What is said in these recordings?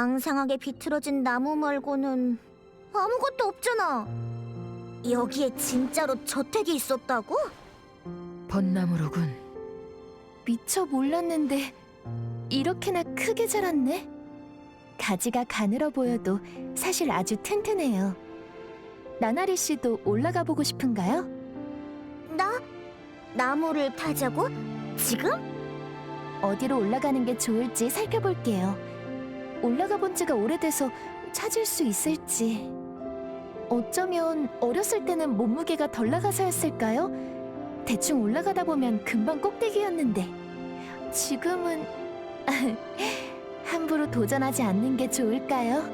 앙상하게 비틀어진 나무 말고는 아무것도 없잖아. 여기에 진짜로 저택이 있었다고? 벚나무로군. 미처 몰랐는데 이렇게나 크게 자랐네. 가지가 가늘어 보여도 사실 아주 튼튼해요. 나나리 씨도 올라가 보고 싶은가요? 나? 나무를 타자고? 지금? 어디로 올라가는 게 좋을지 살펴볼게요. 올라가 본 지가 오래돼서 찾을 수 있을지. 어쩌면 어렸을 때는 몸무게가 덜 나가서였을까요? 대충 올라가다 보면 금방 꼭대기였는데 지금은 함부로 도전하지 않는 게 좋을까요?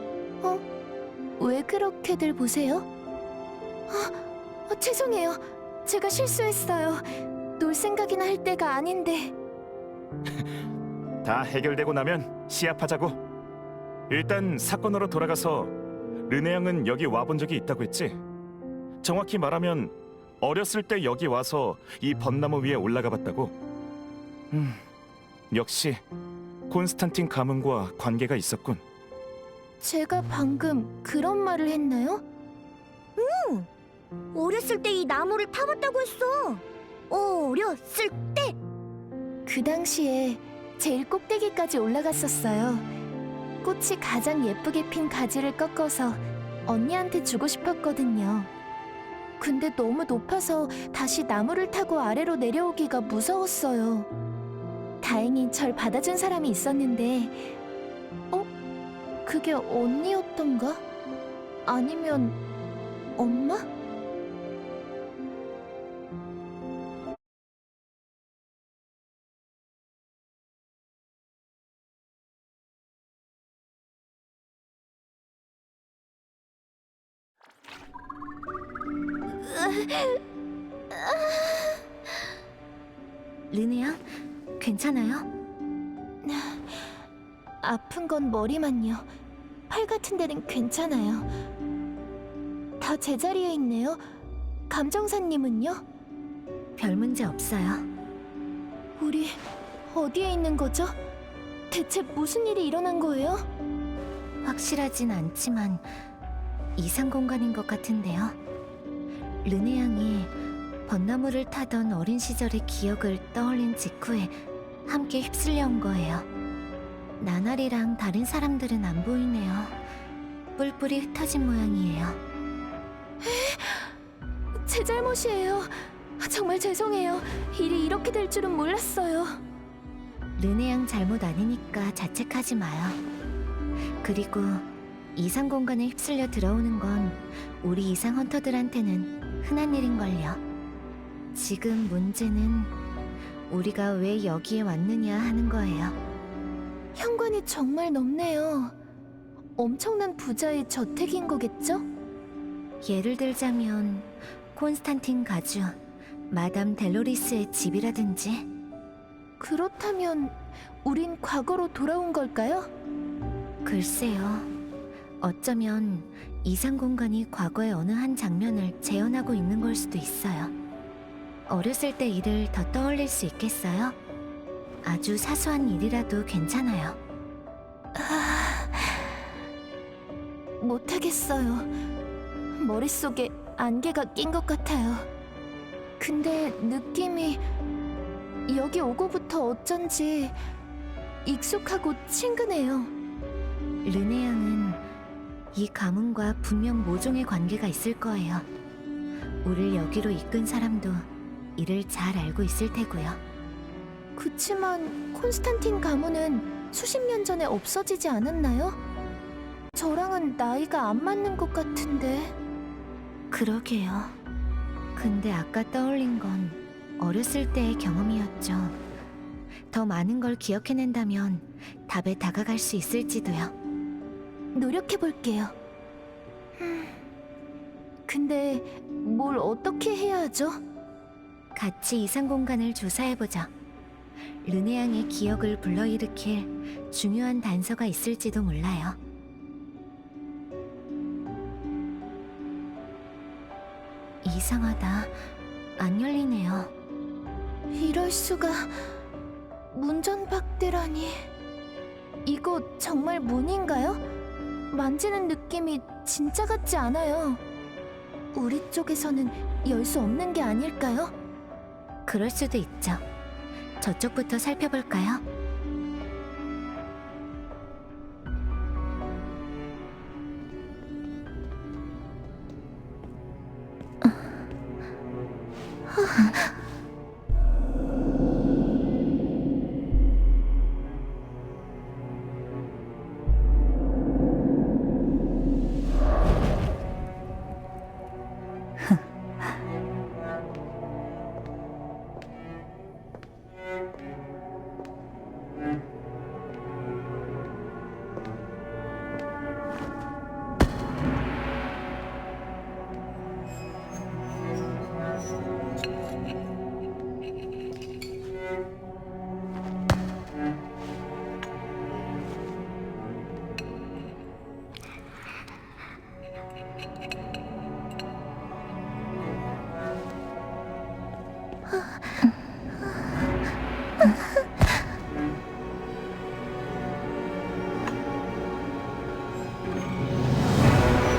왜 그렇게들 보세요? 죄송해요. 제가 실수했어요. 놀 생각이나 할 때가 아닌데. 다 해결되고 나면 시합하자고. 일단 사건으로 돌아가서 르네 양은 여기 와본 적이 있다고 했지? 정확히 말하면 어렸을 때 여기 와서 이 벚나무 위에 올라가 봤다고. 역시 콘스탄틴 가문과 관계가 있었군. 제가 방금 그런 말을 했나요? 어렸을 때 이 나무를 타봤다고 했어. 어렸을 때. 그 당시에 제일 꼭대기까지 올라갔었어요. 꽃이 가장 예쁘게 핀 가지를 꺾어서 언니한테 주고 싶었거든요. 근데 너무 높아서 다시 나무를 타고 아래로 내려오기가 무서웠어요. 다행히 절 받아준 사람이 있었는데, 그게 언니였던가? 아니면 엄마? 르네야, 괜찮아요? 아픈 건 머리만요. 팔 같은 데는 괜찮아요. 다 제자리에 있네요. 감정사님은요? 별 문제 없어요. 우리 어디에 있는 거죠? 대체 무슨 일이 일어난 거예요? 확실하진 않지만 이상 공간인 것 같은데요. 르네 양이 벚나무를 타던 어린 시절의 기억을 떠올린 직후에 함께 휩쓸려 온 거예요. 나날이랑 다른 사람들은 안 보이네요. 뿔뿔이 흩어진 모양이에요. 제 잘못이에요. 정말 죄송해요. 일이 이렇게 될 줄은 몰랐어요. 르네 양 잘못 아니니까 자책하지 마요. 그리고 이상 공간에 휩쓸려 들어오는 건 우리 이상 헌터들한테는 흔한 일인걸요. 지금 문제는 우리가 왜 여기에 왔느냐 하는 거예요. 현관이 정말 넓네요. 엄청난 부자의 저택인 거겠죠? 예를 들자면 콘스탄틴 가주, 마담 델로리스의 집이라든지. 그렇다면 우린 과거로 돌아온 걸까요? 글쎄요. 어쩌면 이상 공간이 과거의 어느 한 장면을 재현하고 있는 걸 수도 있어요. 어렸을 때 일을 더 떠올릴 수 있겠어요? 아주 사소한 일이라도 괜찮아요. 못하겠어요. 머릿속에 안개가 낀 것 같아요. 근데 느낌이 여기 오고부터 어쩐지 익숙하고 친근해요. 르네 양은 이 가문과 분명 모종의 관계가 있을 거예요. 우릴 여기로 이끈 사람도 이를 잘 알고 있을 테고요. 그치만 콘스탄틴 가문은 수십 년 전에 없어지지 않았나요? 저랑은 나이가 안 맞는 것 같은데. 그러게요. 근데 아까 떠올린 건 어렸을 때의 경험이었죠. 더 많은 걸 기억해낸다면 답에 다가갈 수 있을지도요. 노력해볼게요. 근데 뭘 어떻게 해야 하죠? 같이 이상 공간을 조사해보자. 르네 양의 기억을 불러일으킬 중요한 단서가 있을지도 몰라요. 이상하다. 안 열리네요. 이럴 수가. 문전박대라니. 이거 정말 문인가요? 만지는 느낌이 진짜 같지 않아요. 우리 쪽에서는 열 수 없는 게 아닐까요? 그럴 수도 있죠. 저쪽부터 살펴볼까요?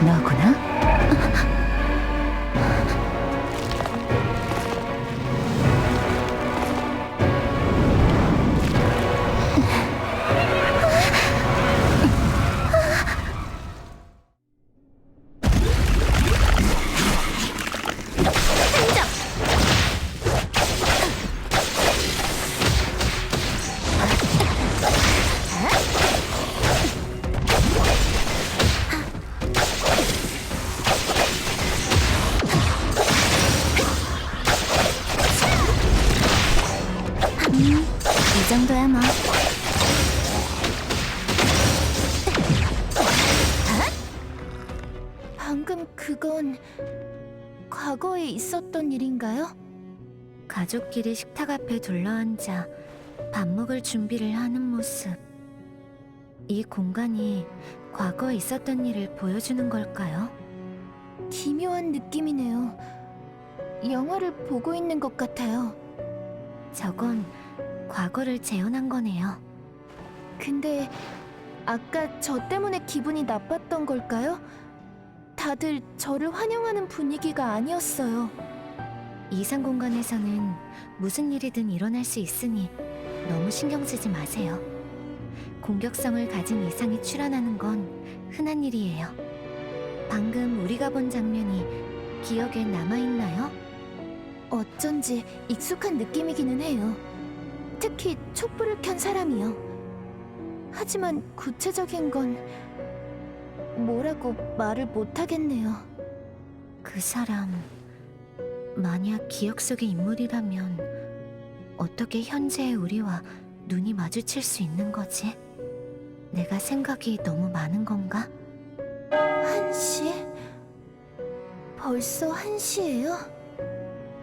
너구나? 이 정도야 뭐. 방금 그건 과거에 있었던 일인가요? 가족끼리 식탁 앞에 둘러앉아 밥 먹을 준비를 하는 모습. 이 공간이 과거에 있었던 일을 보여주는 걸까요? 기묘한 느낌이네요. 영화를 보고 있는 것 같아요. 저건 과거를 재현한 거네요. 근데 아까 저 때문에 기분이 나빴던 걸까요? 다들 저를 환영하는 분위기가 아니었어요. 이상 공간에서는 무슨 일이든 일어날 수 있으니 너무 신경 쓰지 마세요. 공격성을 가진 이상이 출현하는 건 흔한 일이에요. 방금 우리가 본 장면이 기억에 남아있나요? 어쩐지 익숙한 느낌이기는 해요. 특히 촛불을 켠 사람이요. 하지만 구체적인 건 뭐라고 말을 못하겠네요. 그 사람, 만약 기억 속의 인물이라면 어떻게 현재의 우리와 눈이 마주칠 수 있는 거지? 내가 생각이 너무 많은 건가? 1시? 벌써 1시예요?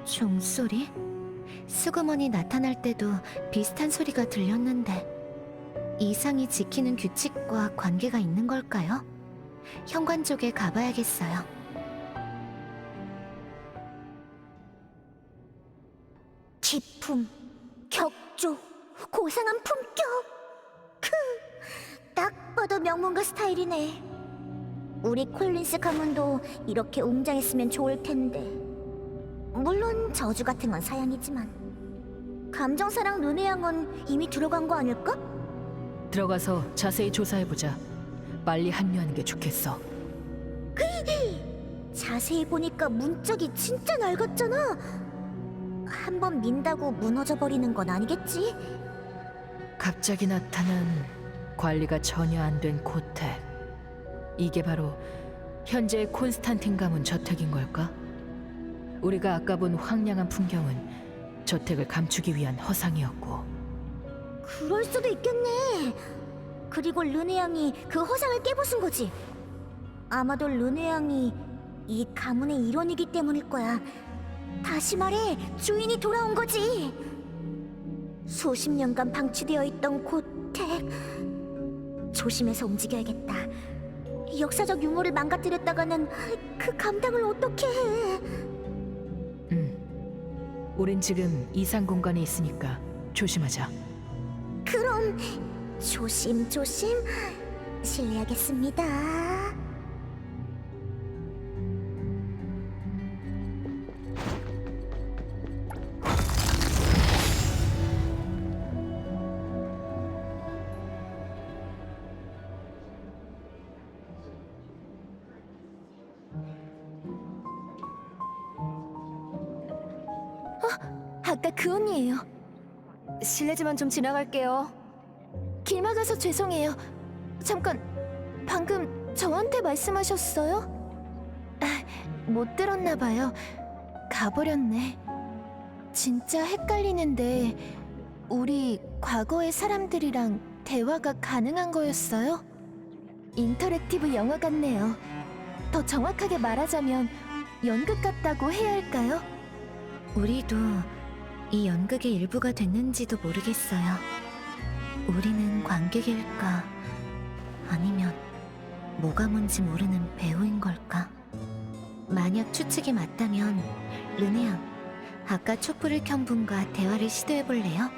종소리? 수구먼이 나타날 때도 비슷한 소리가 들렸는데 이상이 지키는 규칙과 관계가 있는 걸까요? 현관 쪽에 가봐야겠어요. 기품, 격조, 고상한 품격. 딱 봐도 명문가 스타일이네. 우리 콜린스 가문도 이렇게 웅장했으면 좋을 텐데. 물론 저주 같은 건 사양이지만. 감정사랑 르네양은 이미 들어간 거 아닐까? 들어가서 자세히 조사해보자. 빨리 합류하는 게 좋겠어. 자세히 보니까 문짝이 진짜 낡았잖아. 한번 민다고 무너져 버리는 건 아니겠지? 갑자기 나타난 관리가 전혀 안 된 고택. 이게 바로 현재의 콘스탄틴 가문 저택인 걸까? 우리가 아까 본 황량한 풍경은 저택을 감추기 위한 허상이었고. 그럴 수도 있겠네. 그리고 르네양이 그 허상을 깨부순 거지. 아마도 르네양이 이 가문의 일원이기 때문일 거야. 다시 말해, 주인이 돌아온 거지. 수십 년간 방치되어 있던 고택. 조심해서 움직여야겠다. 역사적 유물을 망가뜨렸다가는 그 감당을 어떻게 해? 우린 지금 이상 공간에 있으니까 조심하자. 그럼 조심조심 실례하겠습니다. 아까 그 언니예요. 실례지만 좀 지나갈게요. 길 막아서 죄송해요. 잠깐, 방금 저한테 말씀하셨어요? 못 들었나 봐요. 가버렸네. 진짜 헷갈리는데 우리 과거의 사람들이랑 대화가 가능한 거였어요? 인터랙티브 영화 같네요. 더 정확하게 말하자면 연극 같다고 해야 할까요? 우리도 이 연극의 일부가 됐는지도 모르겠어요. 우리는 관객일까? 아니면 뭐가 뭔지 모르는 배우인 걸까? 만약 추측이 맞다면 르네양, 아까 촛불을 켠 분과 대화를 시도해볼래요?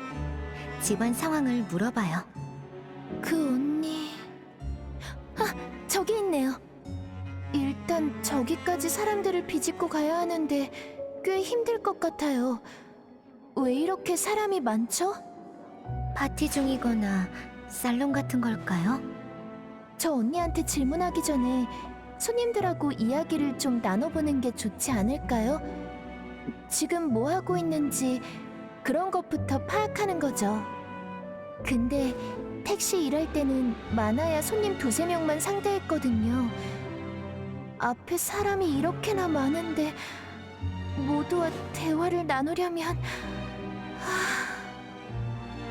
집안 상황을 물어봐요. 그 언니... 저기 있네요. 일단 저기까지 사람들을 비집고 가야 하는데 꽤 힘들 것 같아요. 왜 이렇게 사람이 많죠? 파티 중이거나 살롱 같은 걸까요? 저 언니한테 질문하기 전에 손님들하고 이야기를 좀 나눠보는 게 좋지 않을까요? 지금 뭐 하고 있는지 그런 것부터 파악하는 거죠. 근데 택시 일할 때는 많아야 손님 2~3명만 상대했거든요. 앞에 사람이 이렇게나 많은데 모두와 대화를 나누려면...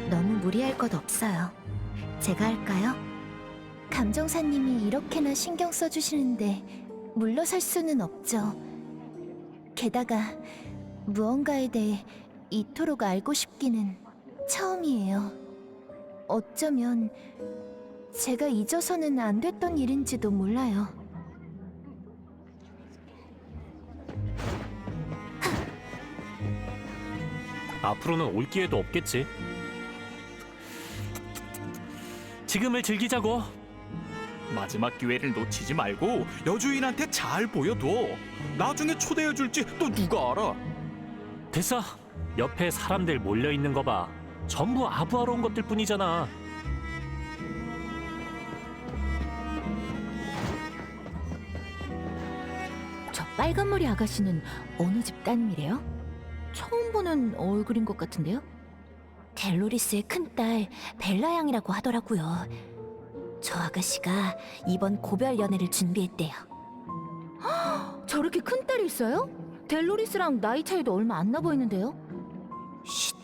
너무 무리할 것 없어요. 제가 할까요? 감정사님이 이렇게나 신경 써주시는데 물러설 수는 없죠. 게다가 무언가에 대해 이토록 알고 싶기는 처음이에요. 어쩌면 제가 잊어서는 안 됐던 일인지도 몰라요. 앞으로는 올 기회도 없겠지. 지금을 즐기자고. 마지막 기회를 놓치지 말고 여주인한테 잘 보여둬. 나중에 초대해줄지 또 누가 알아? 됐어. 옆에 사람들 몰려 있는 거 봐. 전부 아부하러 온 것들 뿐이잖아. 저 빨간머리 아가씨는 어느 집 따님이래요? 처음 보는 얼굴인 것 같은데요? 델로리스의 큰딸 벨라 양이라고 하더라고요. 저 아가씨가 이번 고별 연애를 준비했대요. 저렇게 큰딸이 있어요? 델로리스랑 나이 차이도 얼마 안 나 보이는데요? 쉿,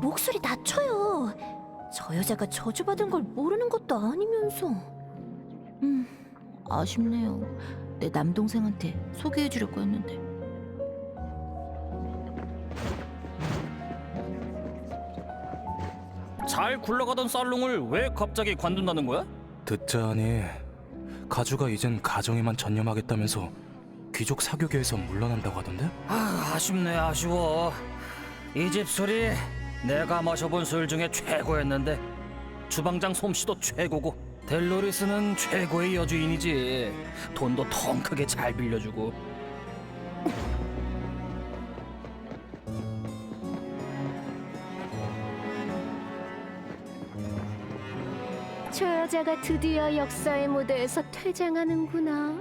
목소리 낮춰요. 저 여자가 저주받은 걸 모르는 것도 아니면서. 아쉽네요. 내 남동생한테 소개해주려고 했는데. 잘 굴러가던 살롱을 왜 갑자기 관둔다는 거야? 듣자 하니 가주가 이젠 가정에만 전념하겠다면서 귀족 사교계에서 물러난다고 하던데? 아쉽네, 아쉬워. 이 집 술이 내가 마셔본 술 중에 최고였는데 주방장 솜씨도 최고고 델로리스는 최고의 여주인이지. 돈도 통 크게 잘 빌려주고. 저 여자가 드디어 역사의 무대에서 퇴장하는구나.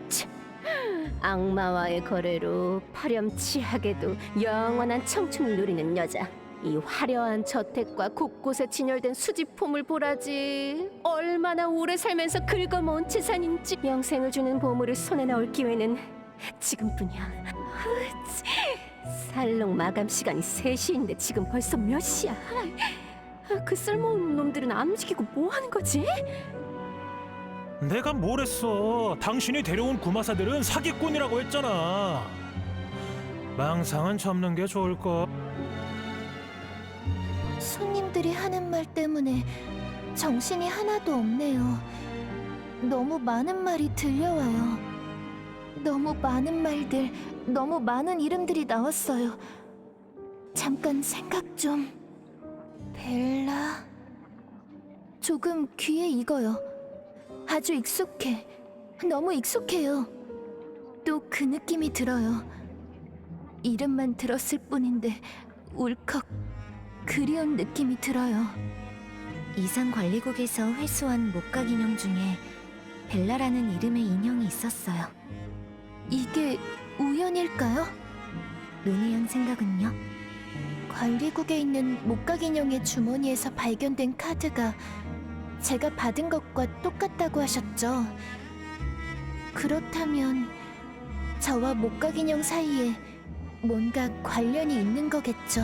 참, 악마와의 거래로 파렴치하게도 영원한 청춘을 누리는 여자. 이 화려한 저택과 곳곳에 진열된 수집품을 보라지. 얼마나 오래 살면서 긁어모은 재산인지. 영생을 주는 보물을 손에 넣을 기회는 지금뿐이야. 살롱 마감 시간이 3시인데 지금 벌써 몇 시야? 그 쓸모없는 놈들은 안 움직이고 뭐 하는 거지? 내가 뭘 했어? 당신이 데려온 구마사들은 사기꾼이라고 했잖아. 망상은 접는 게 좋을까? 손님들이 하는 말 때문에 정신이 하나도 없네요. 너무 많은 말이 들려와요. 너무 많은 말들, 너무 많은 이름들이 나왔어요. 잠깐 생각 좀... 벨라... 조금 귀에 익어요. 아주 익숙해. 너무 익숙해요. 또 그 느낌이 들어요. 이름만 들었을 뿐인데 울컥 그리운 느낌이 들어요. 이상관리국에서 회수한 목각 인형 중에 벨라라는 이름의 인형이 있었어요. 이게 우연일까요? 르네양 생각은요? 관리국에 있는 목각 인형의 주머니에서 발견된 카드가 제가 받은 것과 똑같다고 하셨죠. 그렇다면 저와 목각 인형 사이에 뭔가 관련이 있는 거겠죠.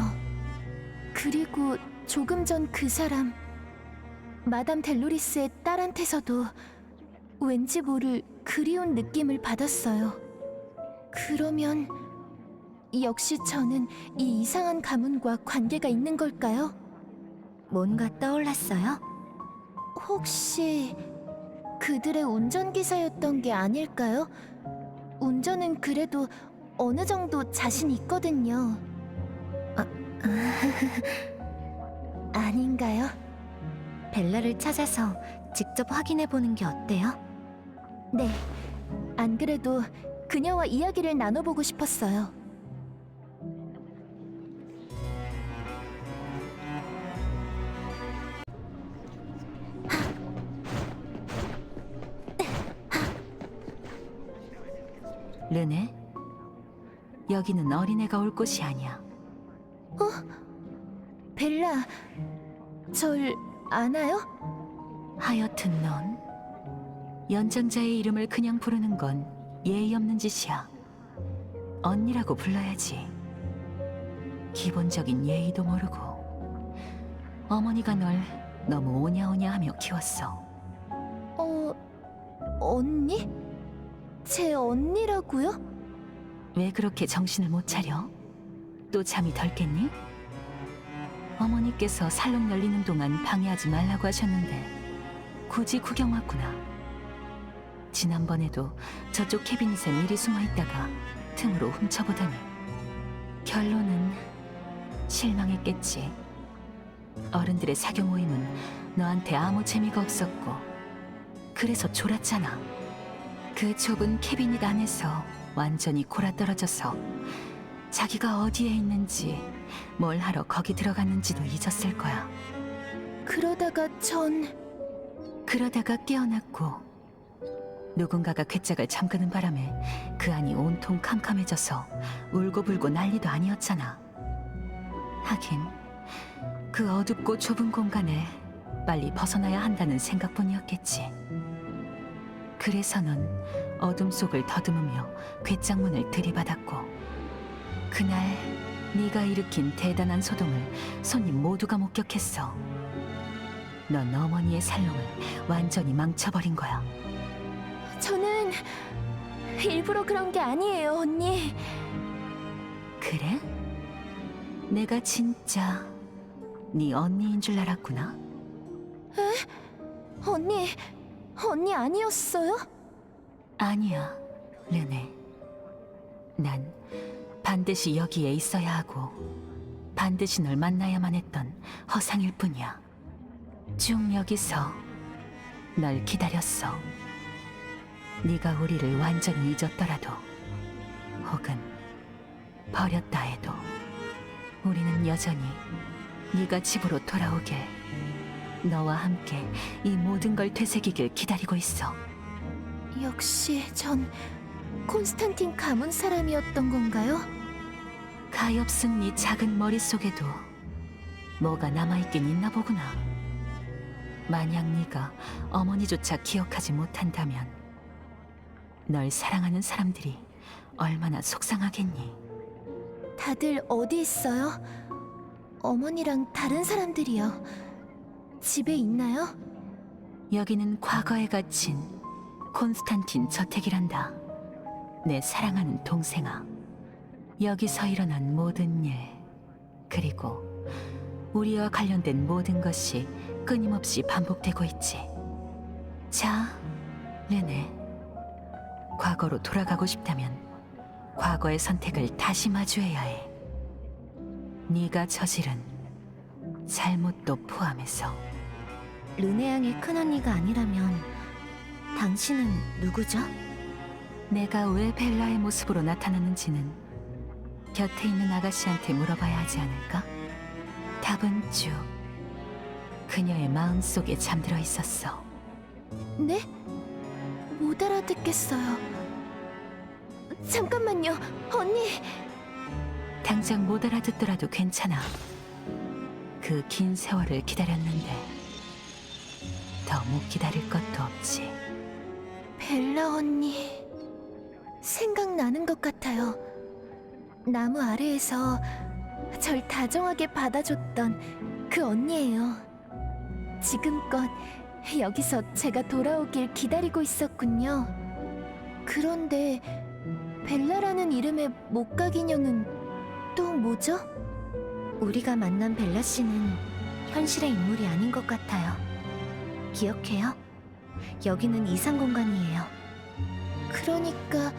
그리고 조금 전 그 사람, 마담 델로리스의 딸한테서도 왠지 모를 그리운 느낌을 받았어요. 그러면 역시 저는 이 이상한 가문과 관계가 있는 걸까요? 뭔가 떠올랐어요? 혹시 그들의 운전기사였던 게 아닐까요? 운전은 그래도 어느 정도 자신 있거든요. 아닌가요? 벨라를 찾아서 직접 확인해 보는 게 어때요? 네. 안 그래도 그녀와 이야기를 나눠보고 싶었어요. 르네, 여기는 어린애가 올 곳이 아니야. 벨라, 절 아나요? 하여튼 넌 연장자의 이름을 그냥 부르는 건 예의 없는 짓이야. 언니라고 불러야지. 기본적인 예의도 모르고 어머니가 널 너무 오냐오냐 하며 키웠어. 언니? 제 언니라고요? 왜 그렇게 정신을 못 차려? 또 잠이 덜 깼니? 어머니께서 살롱 열리는 동안 방해하지 말라고 하셨는데 굳이 구경 왔구나. 지난번에도 저쪽 캐비닛에 미리 숨어 있다가 틈으로 훔쳐보더니 결론은 실망했겠지. 어른들의 사교 모임은 너한테 아무 재미가 없었고 그래서 졸았잖아. 그 좁은 캐비닛 안에서 완전히 골아떨어져서 자기가 어디에 있는지 뭘 하러 거기 들어갔는지도 잊었을 거야. 그러다가 깨어났고 누군가가 괴짝을 잠그는 바람에 그 안이 온통 캄캄해져서 울고불고 난리도 아니었잖아. 하긴 그 어둡고 좁은 공간에 빨리 벗어나야 한다는 생각뿐이었겠지. 그래서 넌 어둠 속을 더듬으며 괴짝문을 들이받았고 그날 네가 일으킨 대단한 소동을 손님 모두가 목격했어. 넌 어머니의 살롱을 완전히 망쳐버린 거야. 저는 일부러 그런 게 아니에요, 언니. 그래? 내가 진짜 네 언니인 줄 알았구나. 언니 아니었어요? 아니야, 르네. 난 반드시 여기에 있어야 하고 반드시 널 만나야만 했던 허상일 뿐이야. 쭉 여기서 널 기다렸어. 네가 우리를 완전히 잊었더라도 혹은 버렸다 해도 우리는 여전히 네가 집으로 돌아오길, 너와 함께 이 모든 걸 되새기길 기다리고 있어. 역시 전 콘스탄틴 가문 사람이었던 건가요? 가엾은 네 작은 머릿속에도 뭐가 남아있긴 있나 보구나. 만약 네가 어머니조차 기억하지 못한다면 널 사랑하는 사람들이 얼마나 속상하겠니? 다들 어디 있어요? 어머니랑 다른 사람들이요. 집에 있나요? 여기는 과거에 갇힌 콘스탄틴 저택이란다. 내 사랑하는 동생아. 여기서 일어난 모든 일, 그리고 우리와 관련된 모든 것이 끊임없이 반복되고 있지. 자, 르네. 과거로 돌아가고 싶다면 과거의 선택을 다시 마주해야 해. 네가 저지른 잘못도 포함해서. 르네양의 큰언니가 아니라면 당신은 누구죠? 내가 왜 벨라의 모습으로 나타났는지는 곁에 있는 아가씨한테 물어봐야 하지 않을까? 답은 쭉 그녀의 마음속에 잠들어 있었어. 네? 못 알아듣겠어요. 잠깐만요, 언니. 당장 못 알아듣더라도 괜찮아. 그 긴 세월을 기다렸는데 더 못 기다릴 것도 없지. 벨라 언니. 생각나는 것 같아요. 나무 아래에서 절 다정하게 받아줬던 그 언니예요. 지금껏 여기서 제가 돌아오길 기다리고 있었군요. 그런데 벨라라는 이름의 목각 인형은 또 뭐죠? 우리가 만난 벨라 씨는 현실의 인물이 아닌 것 같아요. 기억해요? 여기는 이상 공간이에요. 그러니까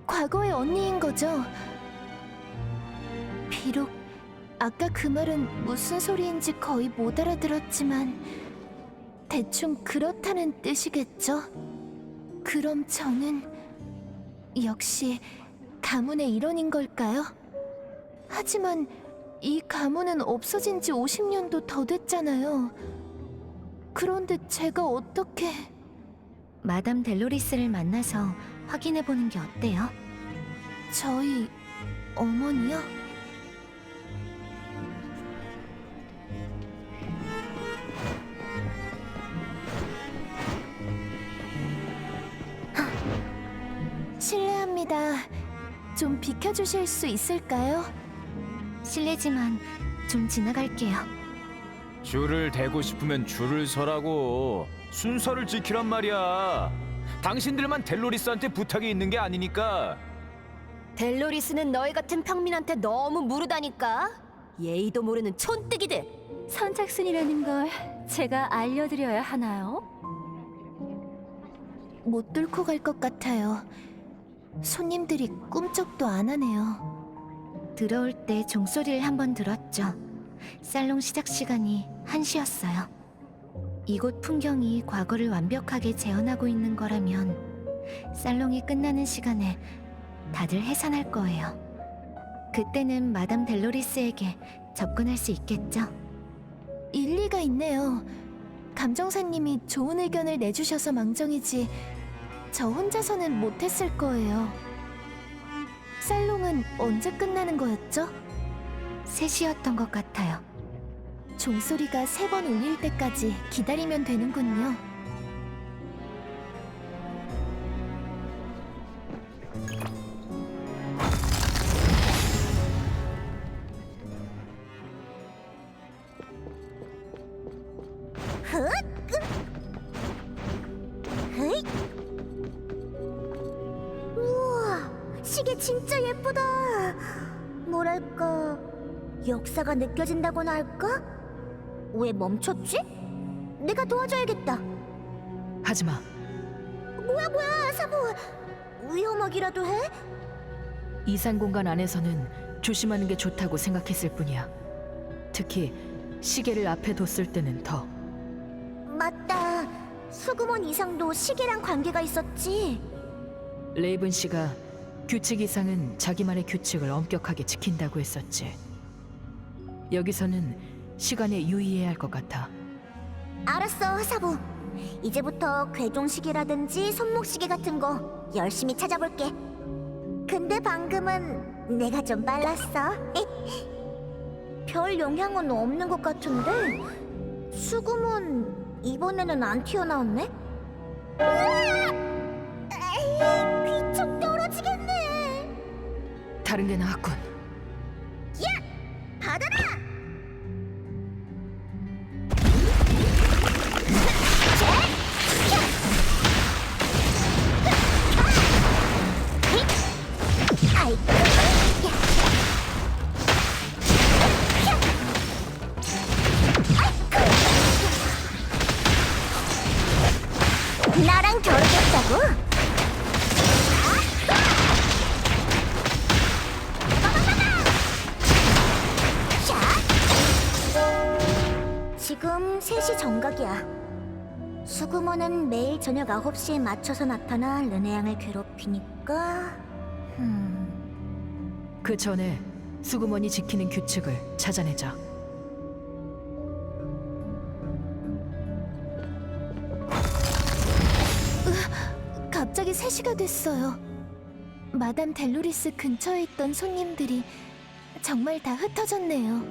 과거의 언니인 거죠? 비록 아까 그 말은 무슨 소리인지 거의 못 알아들었지만 대충 그렇다는 뜻이겠죠? 그럼 저는 역시 가문의 일원인 걸까요? 하지만 이 가문은 없어진 지 50년도 더 됐잖아요. 그런데 제가 어떻게... 마담 델로리스를 만나서 확인해보는 게 어때요? 저희 어머니요? 실례합니다. 좀 비켜주실 수 있을까요? 실례지만 좀 지나갈게요. 줄을 대고 싶으면 줄을 서라고. 순서를 지키란 말이야. 당신들만 델로리스한테 부탁이 있는 게 아니니까. 델로리스는 너희 같은 평민한테 너무 무르다니까. 예의도 모르는 촌뜨기들. 선착순이라는 걸 제가 알려드려야 하나요? 못 뚫고 갈 것 같아요. 손님들이 꿈쩍도 안 하네요. 들어올 때 종소리를 한번 들었죠. 살롱 시작 시간이 1시였어요. 이곳 풍경이 과거를 완벽하게 재현하고 있는 거라면 살롱이 끝나는 시간에 다들 해산할 거예요. 그때는 마담 델로리스에게 접근할 수 있겠죠? 일리가 있네요. 감정사님이 좋은 의견을 내주셔서 망정이지 저 혼자서는 못했을 거예요. 살롱은 언제 끝나는 거였죠? 3시였던 것 같아요. 종소리가 3번 울릴 때까지 기다리면 되는군요. 우와, 시계 진짜 예쁘다. 뭐랄까, 역사가 느껴진다고나 할까? 왜 멈췄지? 내가 도와줘야겠다. 하지마. 뭐야, 사부. 위험하기라도 해? 이산 공간 안에서는 조심하는 게 좋다고 생각했을 뿐이야. 특히 시계를 앞에 뒀을 때는 더. 맞다. 수금원 이상도 시계랑 관계가 있었지. 레이븐 씨가 규칙 이상은 자기만의 규칙을 엄격하게 지킨다고 했었지. 여기서는 시간에 유의해야 할 것 같아. 알았어, 사부. 이제부터 괴종시계라든지 손목시계 같은 거 열심히 찾아볼게. 근데 방금은 내가 좀 빨랐어. 별 영향은 없는 것 같은데 수금은 이번에는 안 튀어나왔네? 으악! 에이, 귀척 떨어지겠네. 다른 게 나았군. 야! 받아라! 나랑 겨루겠다고? 수구모는 매일 저녁 9시에 맞춰서 나타나 르네양을 괴롭히니까 그 전에 수구먼이 지키는 규칙을 찾아내자. 갑자기 3시가 됐어요. 마담 델로리스 근처에 있던 손님들이 정말 다 흩어졌네요.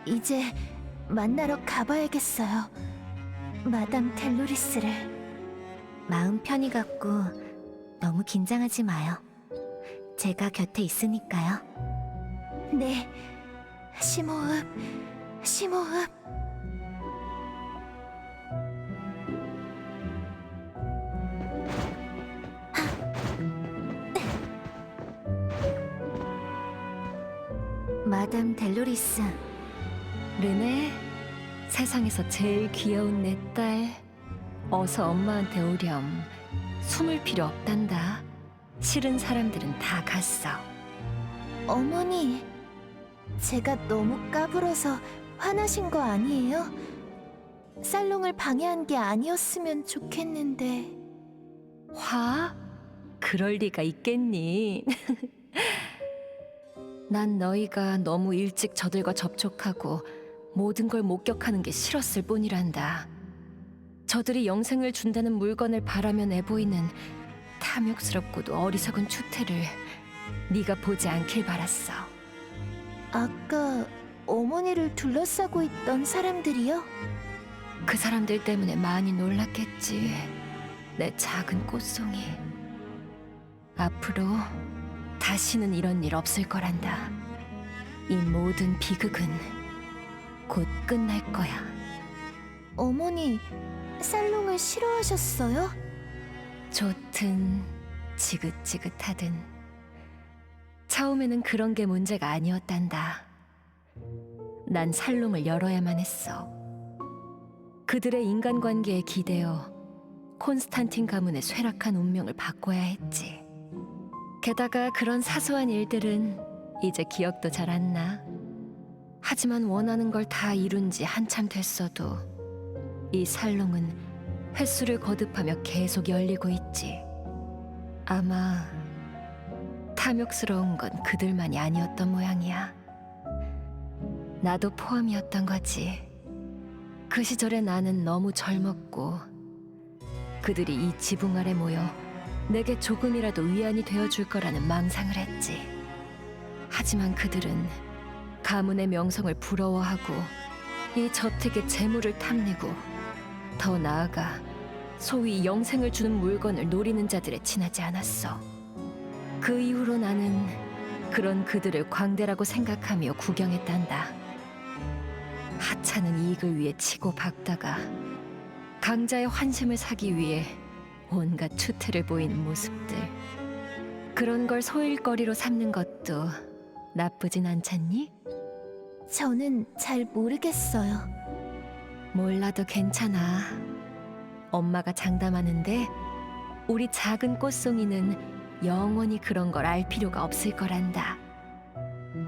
이제 만나러 가봐야겠어요. 마담 델로리스를. 마음 편히 갖고 너무 긴장하지 마요. 제가 곁에 있으니까요. 네, 심호흡, 심호흡. 마담 델로리스. 르네, 세상에서 제일 귀여운 내 딸. 어서 엄마한테 오렴. 숨을 필요 없단다. 싫은 사람들은 다 갔어. 어머니, 제가 너무 까불어서 화나신 거 아니에요? 살롱을 방해한 게 아니었으면 좋겠는데. 화? 그럴 리가 있겠니? 난 너희가 너무 일찍 저들과 접촉하고 모든 걸 목격하는 게 싫었을 뿐이란다. 저들이 영생을 준다는 물건을 바라며 내보이는 탐욕스럽고도 어리석은 추태를 네가 보지 않길 바랐어. 아까 어머니를 둘러싸고 있던 사람들이요? 그 사람들 때문에 많이 놀랐겠지. 내 작은 꽃송이. 앞으로 다시는 이런 일 없을 거란다. 이 모든 비극은 곧 끝날 거야. 어머니, 살롱을 싫어하셨어요? 좋든 지긋지긋하든 처음에는 그런 게 문제가 아니었단다. 난 살롱을 열어야만 했어. 그들의 인간관계에 기대어 콘스탄틴 가문의 쇠락한 운명을 바꿔야 했지. 게다가 그런 사소한 일들은 이제 기억도 잘 안 나. 하지만 원하는 걸 다 이룬 지 한참 됐어도 이 살롱은 횟수를 거듭하며 계속 열리고 있지. 아마 탐욕스러운 건 그들만이 아니었던 모양이야. 나도 포함이었던 거지. 그 시절에 나는 너무 젊었고 그들이 이 지붕 아래 모여 내게 조금이라도 위안이 되어줄 거라는 망상을 했지. 하지만 그들은 가문의 명성을 부러워하고 이 저택의 재물을 탐내고 더 나아가 소위 영생을 주는 물건을 노리는 자들에 지나지 않았어. 그 이후로 나는 그런 그들을 광대라고 생각하며 구경했단다. 하찮은 이익을 위해 치고 박다가 강자의 환심을 사기 위해 온갖 추태를 보이는 모습들. 그런 걸 소일거리로 삼는 것도 나쁘진 않잖니? 저는 잘 모르겠어요. 몰라도 괜찮아. 엄마가 장담하는데 우리 작은 꽃송이는 영원히 그런 걸 알 필요가 없을 거란다.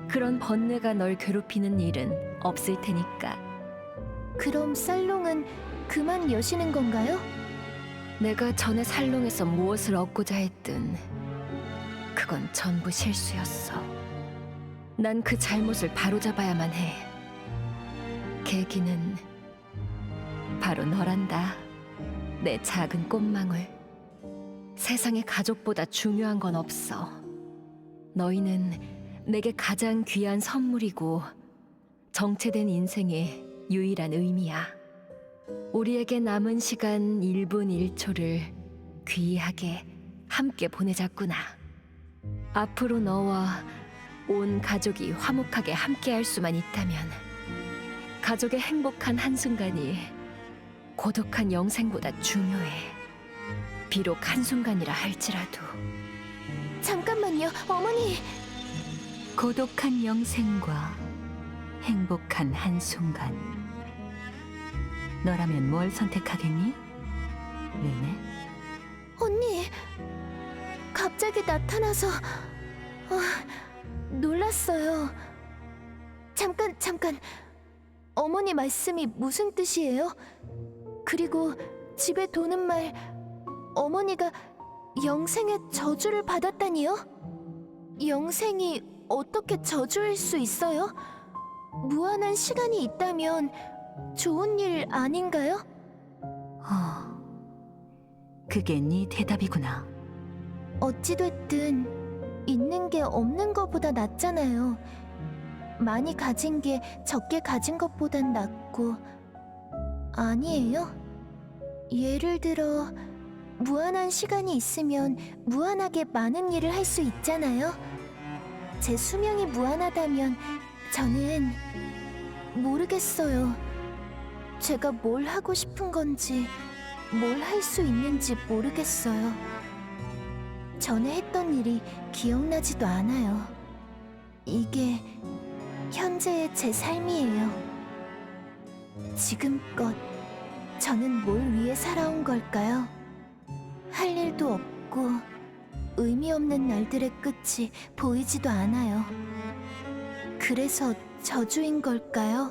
그런 번뇌가 널 괴롭히는 일은 없을 테니까. 그럼 살롱은 그만 여시는 건가요? 내가 전에 살롱에서 무엇을 얻고자 했든 그건 전부 실수였어. 난 그 잘못을 바로잡아야만 해. 계기는 바로 너란다. 내 작은 꽃망울. 세상에 가족보다 중요한 건 없어. 너희는 내게 가장 귀한 선물이고 정체된 인생의 유일한 의미야. 우리에게 남은 시간 1분 1초를 귀하게 함께 보내자꾸나. 앞으로 너와 온 가족이 화목하게 함께할 수만 있다면 가족의 행복한 한순간이 고독한 영생보다 중요해. 비록 한순간이라 할지라도. 잠깐만요, 어머니. 고독한 영생과 행복한 한순간. 너라면 뭘 선택하겠니? 르네? 언니, 갑자기 나타나서 놀랐어요. 잠깐. 어머니 말씀이 무슨 뜻이에요? 그리고 집에 도는 말, 어머니가 영생의 저주를 받았다니요? 영생이 어떻게 저주일 수 있어요? 무한한 시간이 있다면 좋은 일 아닌가요? 그게 네 대답이구나. 어찌됐든 있는 게 없는 것보다 낫잖아요. 많이 가진 게 적게 가진 것보단 낫고, 아니에요? 예를 들어 무한한 시간이 있으면 무한하게 많은 일을 할 수 있잖아요. 제 수명이 무한하다면 저는 모르겠어요. 제가 뭘 하고 싶은 건지, 뭘 할 수 있는지 모르겠어요. 전에 했던 일이 기억나지도 않아요. 이게 현재의 제 삶이에요. 지금껏 저는 뭘 위해 살아온 걸까요? 할 일도 없고 의미 없는 날들의 끝이 보이지도 않아요. 그래서 저주인 걸까요?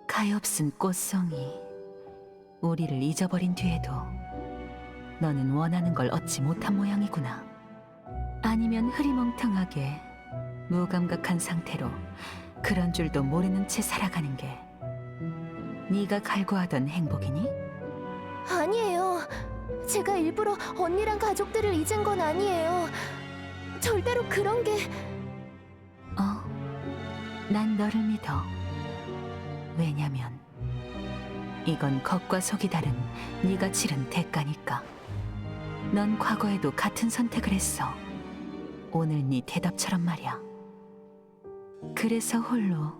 가엾은 꽃송이, 우리를 잊어버린 뒤에도 너는 원하는 걸 얻지 못한 모양이구나. 아니면 흐리멍텅하게 무감각한 상태로 그런 줄도 모르는 채 살아가는 게 네가 갈구하던 행복이니? 아니에요. 제가 일부러 언니랑 가족들을 잊은 건 아니에요. 절대로 그런 게... 난 너를 믿어. 왜냐면 이건 겉과 속이 다른 네가 치른 대가니까. 넌 과거에도 같은 선택을 했어. 오늘 네 대답처럼 말이야. 그래서 홀로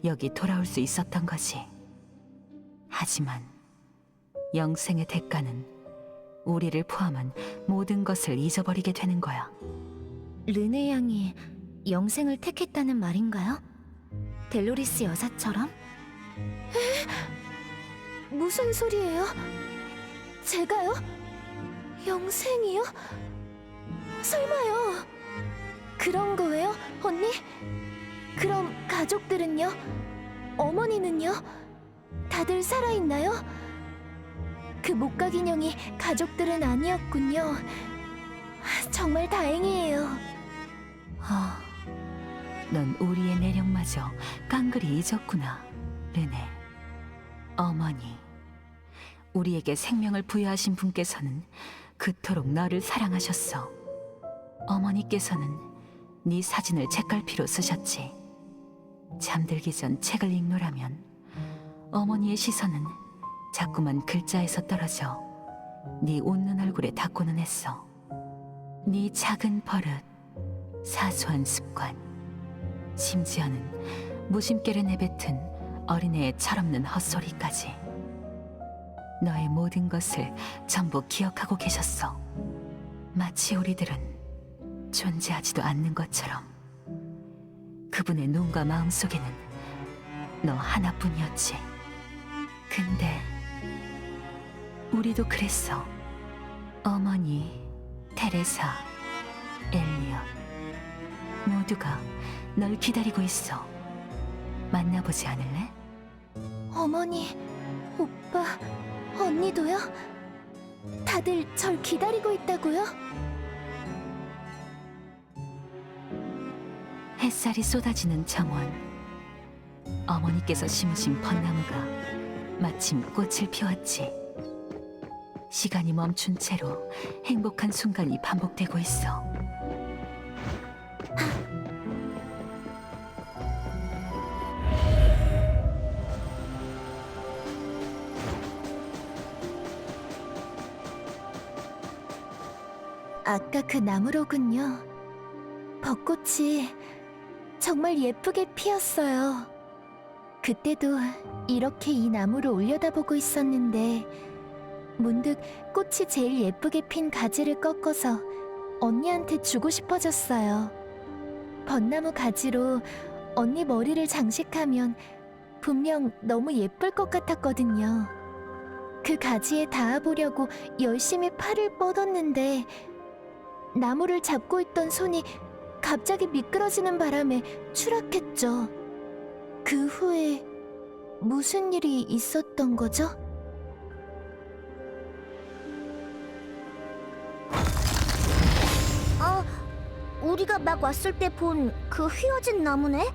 여기 돌아올 수 있었던 거지. 하지만 영생의 대가는 우리를 포함한 모든 것을 잊어버리게 되는 거야. 르네 양이 영생을 택했다는 말인가요? 델로리스 여사처럼? 무슨 소리예요? 제가요? 영생이요? 설마요? 그런 거예요, 언니? 그럼 가족들은요? 어머니는요? 다들 살아있나요? 그 목각 인형이 가족들은 아니었군요. 정말 다행이에요. 넌 우리의 내력마저 깡그리 잊었구나, 르네. 어머니, 우리에게 생명을 부여하신 분께서는 그토록 너를 사랑하셨어. 어머니께서는 네 사진을 책갈피로 쓰셨지. 잠들기 전 책을 읽노라면 어머니의 시선은 자꾸만 글자에서 떨어져 네 웃는 얼굴에 닿고는 했어. 네 작은 버릇, 사소한 습관, 심지어는 무심결에 내뱉은 어린애의 철없는 헛소리까지. 너의 모든 것을 전부 기억하고 계셨어. 마치 우리들은 존재하지도 않는 것처럼. 그분의 눈과 마음 속에는 너 하나뿐이었지. 근데 우리도 그랬어. 어머니, 테레사, 엘리엇 모두가 널 기다리고 있어. 만나보지 않을래? 어머니, 오빠, 언니도요? 다들 절 기다리고 있다고요? 햇살이 쏟아지는 정원. 어머니께서 심으신 벚나무가 마침 꽃을 피웠지. 시간이 멈춘 채로 행복한 순간이 반복되고 있어. 아까 그 나무로군요. 벚꽃이 정말 예쁘게 피었어요. 그때도 이렇게 이 나무를 올려다보고 있었는데 문득 꽃이 제일 예쁘게 핀 가지를 꺾어서 언니한테 주고 싶어졌어요. 벚나무 가지로 언니 머리를 장식하면 분명 너무 예쁠 것 같았거든요. 그 가지에 닿아보려고 열심히 팔을 뻗었는데 나무를 잡고 있던 손이 갑자기 미끄러지는 바람에 추락했죠. 그 후에 무슨 일이 있었던 거죠? 우리가 막 왔을 때 본 그 휘어진 나무네?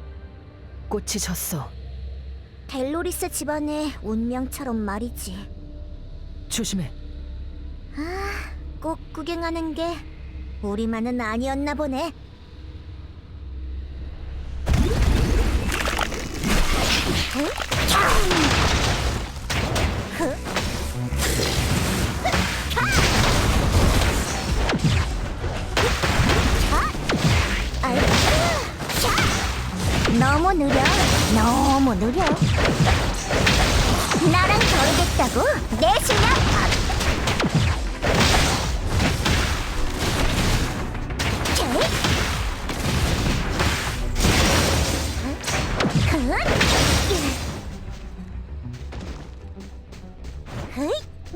꽃이 졌어. 델로리스 집안의 운명처럼 말이지. 조심해. 아, 꼭 구경하는 게 우리만은 아니었나 보네. 너무 느려, 너무 느려. 나랑 겨루겠다고? 내 실력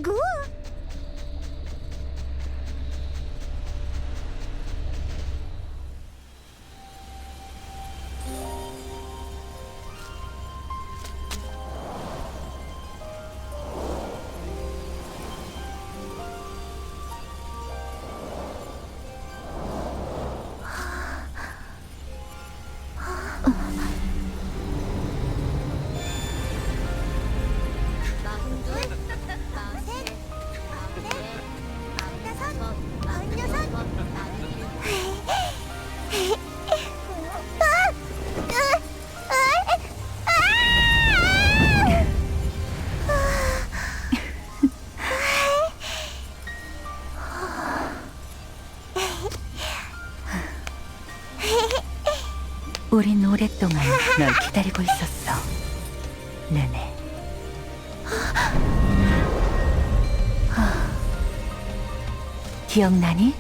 굿! 우린 오랫동안 널 기다리고 있었어, 르네. 기억나니?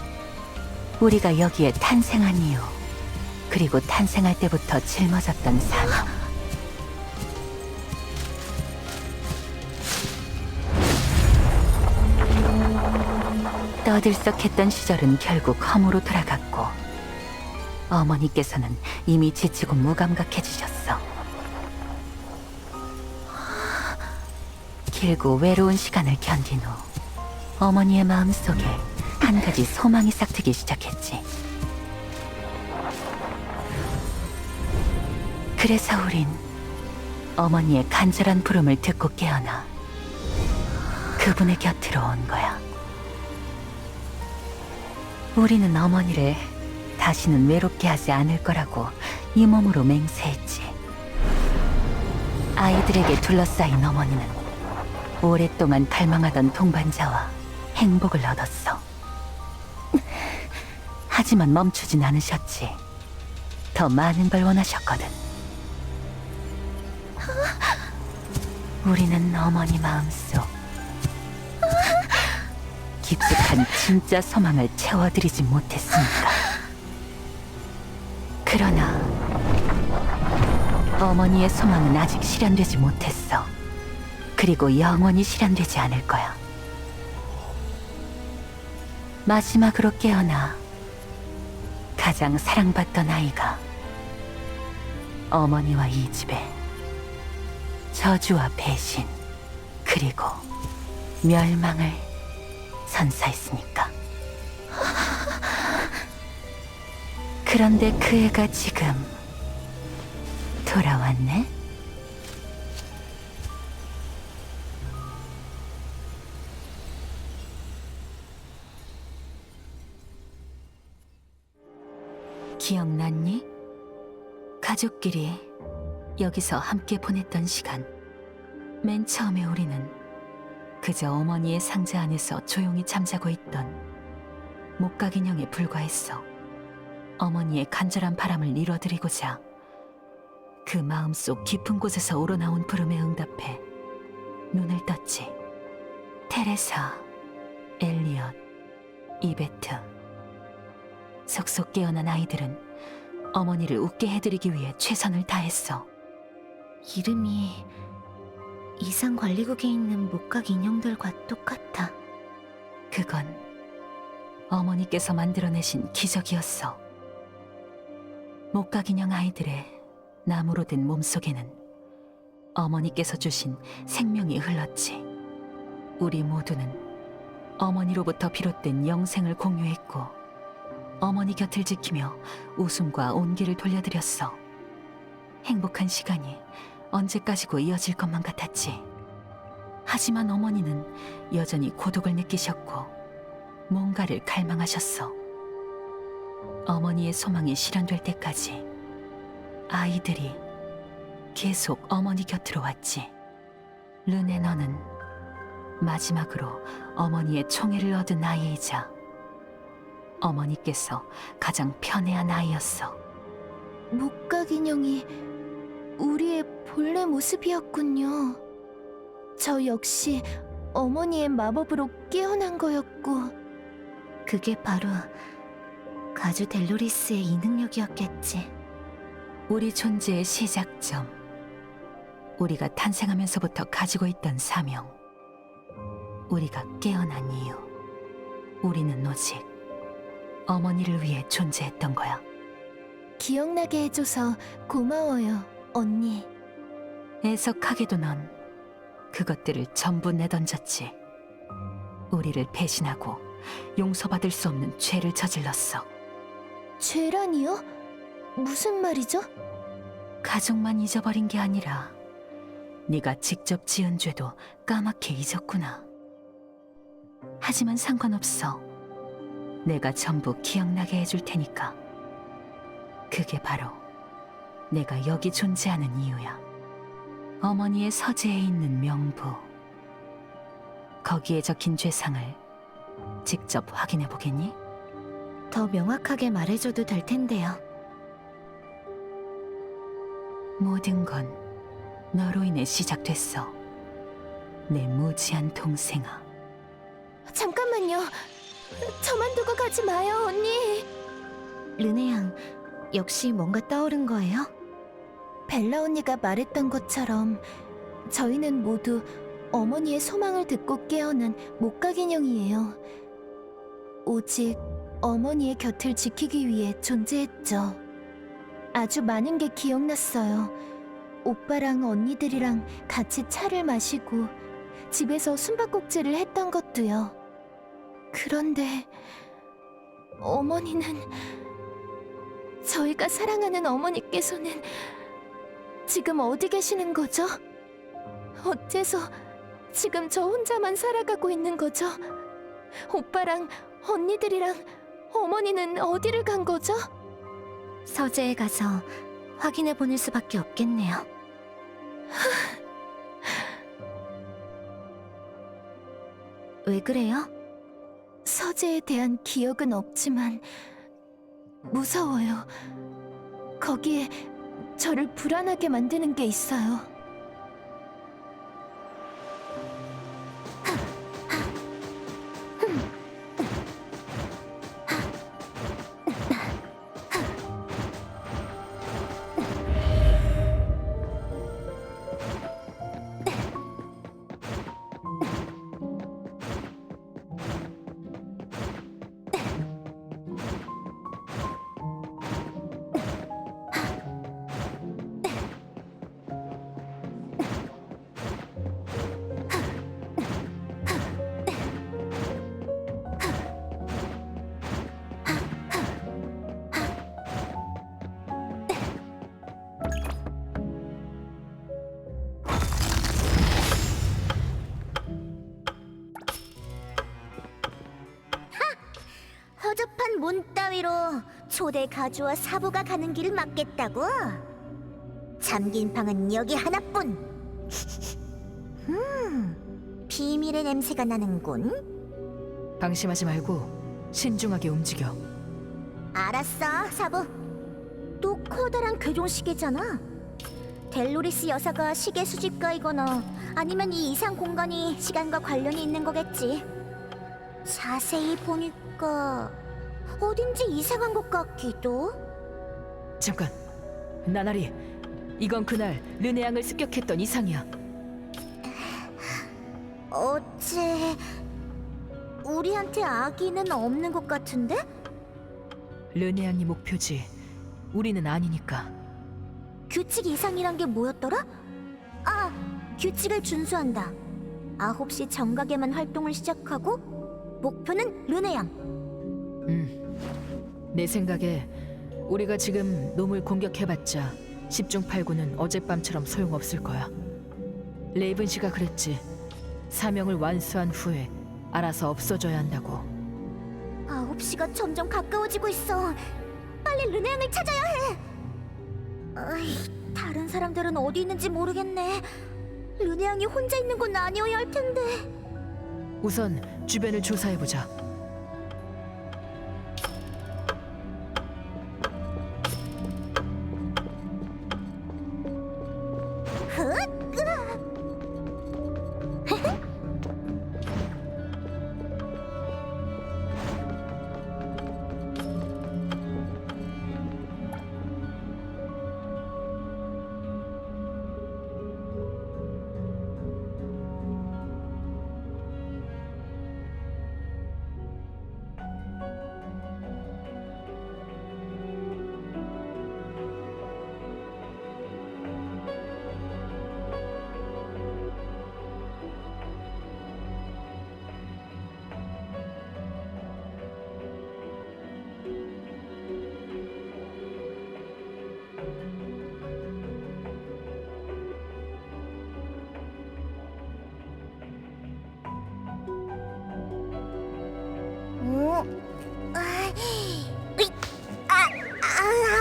우리가 여기에 탄생한 이유, 그리고 탄생할 때부터 짊어졌던 사명. 떠들썩했던 시절은 결국 험으로 돌아갔고, 어머니께서는 이미 지치고 무감각해지셨어. 길고 외로운 시간을 견딘 후 어머니의 마음속에 한 가지 소망이 싹트기 시작했지. 그래서 우린 어머니의 간절한 부름을 듣고 깨어나 그분의 곁으로 온 거야. 우리는 어머니를 다시는 외롭게 하지 않을 거라고 이 몸으로 맹세했지. 아이들에게 둘러싸인 어머니는 오랫동안 갈망하던 동반자와 행복을 얻었어. 하지만 멈추진 않으셨지. 더 많은 걸 원하셨거든. 우리는 어머니 마음속 깊숙한 진짜 소망을 채워드리지 못했으니까. 그러나 어머니의 소망은 아직 실현되지 못했어. 그리고 영원히 실현되지 않을 거야. 마지막으로 깨어나 가장 사랑받던 아이가 어머니와 이 집에 저주와 배신 그리고 멸망을 선사했으니까. 그런데 그 애가 지금 돌아왔네? 기억났니? 가족끼리 여기서 함께 보냈던 시간. 맨 처음에 우리는 그저 어머니의 상자 안에서 조용히 잠자고 있던 목각 인형에 불과했어. 어머니의 간절한 바람을 이뤄드리고자 그 마음속 깊은 곳에서 우러나온 부름에 응답해 눈을 떴지. 테레사, 엘리엇, 이베트. 속속 깨어난 아이들은 어머니를 웃게 해드리기 위해 최선을 다했어. 이름이 이상관리국에 있는 목각 인형들과 똑같아. 그건 어머니께서 만들어내신 기적이었어. 목각 인형 아이들의 나무로 된 몸속에는 어머니께서 주신 생명이 흘렀지. 우리 모두는 어머니로부터 비롯된 영생을 공유했고 어머니 곁을 지키며 웃음과 온기를 돌려드렸어. 행복한 시간이 언제까지고 이어질 것만 같았지. 하지만 어머니는 여전히 고독을 느끼셨고 뭔가를 갈망하셨어. 어머니의 소망이 실현될 때까지 아이들이 계속 어머니 곁으로 왔지. 르네, 너는 마지막으로 어머니의 총애를 얻은 아이이자 어머니께서 가장 편애한 아이였어. 목각 인형이 우리의 본래 모습이었군요. 저 역시 어머니의 마법으로 깨어난 거였고. 그게 바로 가주 델로리스의 이 능력이었겠지. 우리 존재의 시작점, 우리가 탄생하면서부터 가지고 있던 사명, 우리가 깨어난 이유, 우리는 오직 어머니를 위해 존재했던 거야. 기억나게 해줘서 고마워요, 언니. 애석하게도 넌 그것들을 전부 내던졌지. 우리를 배신하고 용서받을 수 없는 죄를 저질렀어. 죄라니요? 무슨 말이죠? 가족만 잊어버린 게 아니라 네가 직접 지은 죄도 까맣게 잊었구나. 하지만 상관없어. 내가 전부 기억나게 해줄 테니까. 그게 바로 내가 여기 존재하는 이유야. 어머니의 서재에 있는 명부. 거기에 적힌 죄상을 직접 확인해 보겠니? 더 명확하게 말해줘도 될 텐데요. 모든 건 너로 인해 시작됐어. 내 무지한 동생아. 잠깐만요. 저만 두고 가지 마요, 언니. 르네 양, 역시 뭔가 떠오른 거예요? 벨라 언니가 말했던 것처럼 저희는 모두 어머니의 소망을 듣고 깨어난 목각 인형이에요. 오직 어머니의 곁을 지키기 위해 존재했죠. 아주 많은 게 기억났어요. 오빠랑 언니들이랑 같이 차를 마시고 집에서 숨바꼭질을 했던 것도요. 그런데 어머니는, 저희가 사랑하는 어머니께서는 지금 어디 계시는 거죠? 어째서 지금 저 혼자만 살아가고 있는 거죠? 오빠랑 언니들이랑 어머니는 어디를 간 거죠? 서재에 가서 확인해 보낼 수밖에 없겠네요. 왜 그래요? 서재에 대한 기억은 없지만 무서워요. 거기에 저를 불안하게 만드는 게 있어요. 허접한 문 따위로 초대 가주와 사부가 가는 길을 막겠다고? 잠긴 방은 여기 하나뿐. 비밀의 냄새가 나는군. 방심하지 말고 신중하게 움직여. 알았어, 사부. 또 커다란 괴종시계잖아. 델로리스 여사가 시계 수집가이거나 아니면 이 이상 공간이 시간과 관련이 있는 거겠지. 자세히 보니까 어딘지 이상한 것 같기도. 잠깐, 나나리. 이건 그날 르네 양을 습격했던 이상이야. 어째 우리한테 아기는 없는 것 같은데? 르네 양이 목표지. 우리는 아니니까. 규칙 이상이란 게 뭐였더라? 아, 규칙을 준수한다. 9시 정각에만 활동을 시작하고 목표는 르네 양. 내 생각에 우리가 지금 놈을 공격해봤자 10중 8구는 어젯밤처럼 소용없을 거야. 레이븐 씨가 그랬지. 사명을 완수한 후에 알아서 없어져야 한다고. 9시가 점점 가까워지고 있어. 빨리 르네앙을 찾아야 해. 다른 사람들은 어디 있는지 모르겠네. 르네앙이 혼자 있는 건 아니어야 할 텐데. 우선 주변을 조사해보자.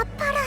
아파라.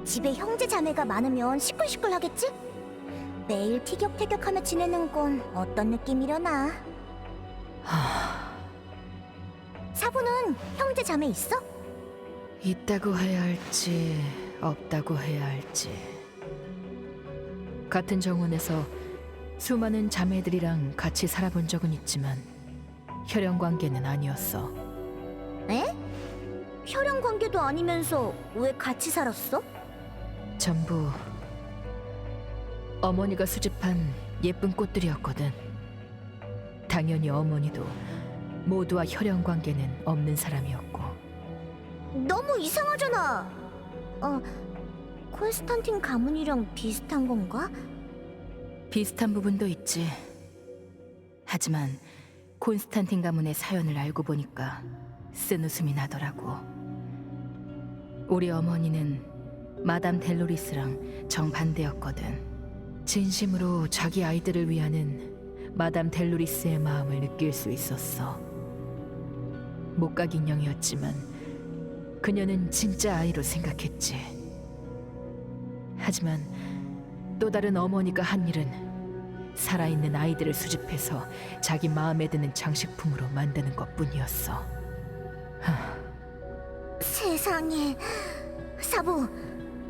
집에 형제 자매가 많으면 시끌시끌하겠지? 매일 티격태격하며 지내는 건 어떤 느낌이려나? 사부는 형제 자매 있어? 있다고 해야 할지 없다고 해야 할지. 같은 정원에서 수많은 자매들이랑 같이 살아본 적은 있지만 혈연 관계는 아니었어. 에? 혈연 관계도 아니면서 왜 같이 살았어? 전부 어머니가 수집한 예쁜 꽃들이었거든. 당연히 어머니도 모두와 혈연 관계는 없는 사람이었고. 너무 이상하잖아. 콘스탄틴 가문이랑 비슷한 건가? 비슷한 부분도 있지. 하지만 콘스탄틴 가문의 사연을 알고 보니까 쓴웃음이 나더라고. 우리 어머니는 마담 델로리스랑 정반대였거든. 진심으로 자기 아이들을 위하는 마담 델로리스의 마음을 느낄 수 있었어. 목각 인형이었지만 그녀는 진짜 아이로 생각했지. 하지만 또 다른 어머니가 한 일은 살아있는 아이들을 수집해서 자기 마음에 드는 장식품으로 만드는 것뿐이었어. 세상에. 사부,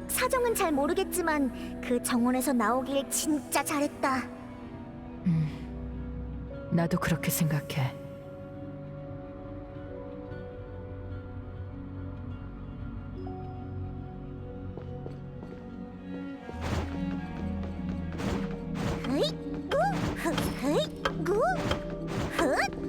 사정은 잘 모르겠지만 그 정원에서 나오길 진짜 잘했다. 나도 그렇게 생각해. 으이, 구, 으이, 구, 흑.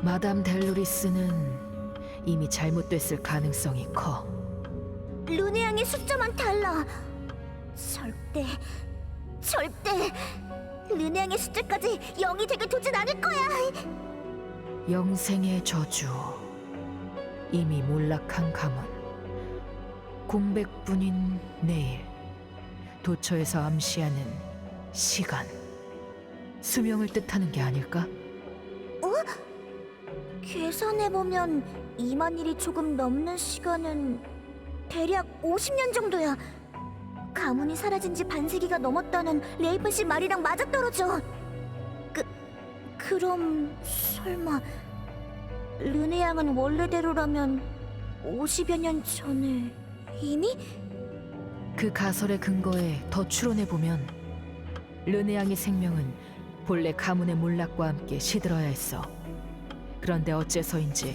마담 델로리스는 이미 잘못됐을 가능성이 커. 르네앙의 숫자만 달라. 절대 르네앙의 숫자까지 0이 되게 두진 않을 거야. 영생의 저주, 이미 몰락한 가문, 공백뿐인 내일, 도처에서 암시하는 시간, 수명을 뜻하는 게 아닐까? 계산해보면 2만 일이 조금 넘는 시간은 대략 50년 정도야. 가문이 사라진 지 반세기가 넘었다는 레이픈 씨 말이랑 맞아떨어져. 그럼 설마 르네양은 원래대로라면 50여 년 전에 이미? 그 가설의 근거에 더 추론해보면 르네양의 생명은 본래 가문의 몰락과 함께 시들어야 했어. 그런데 어째서인지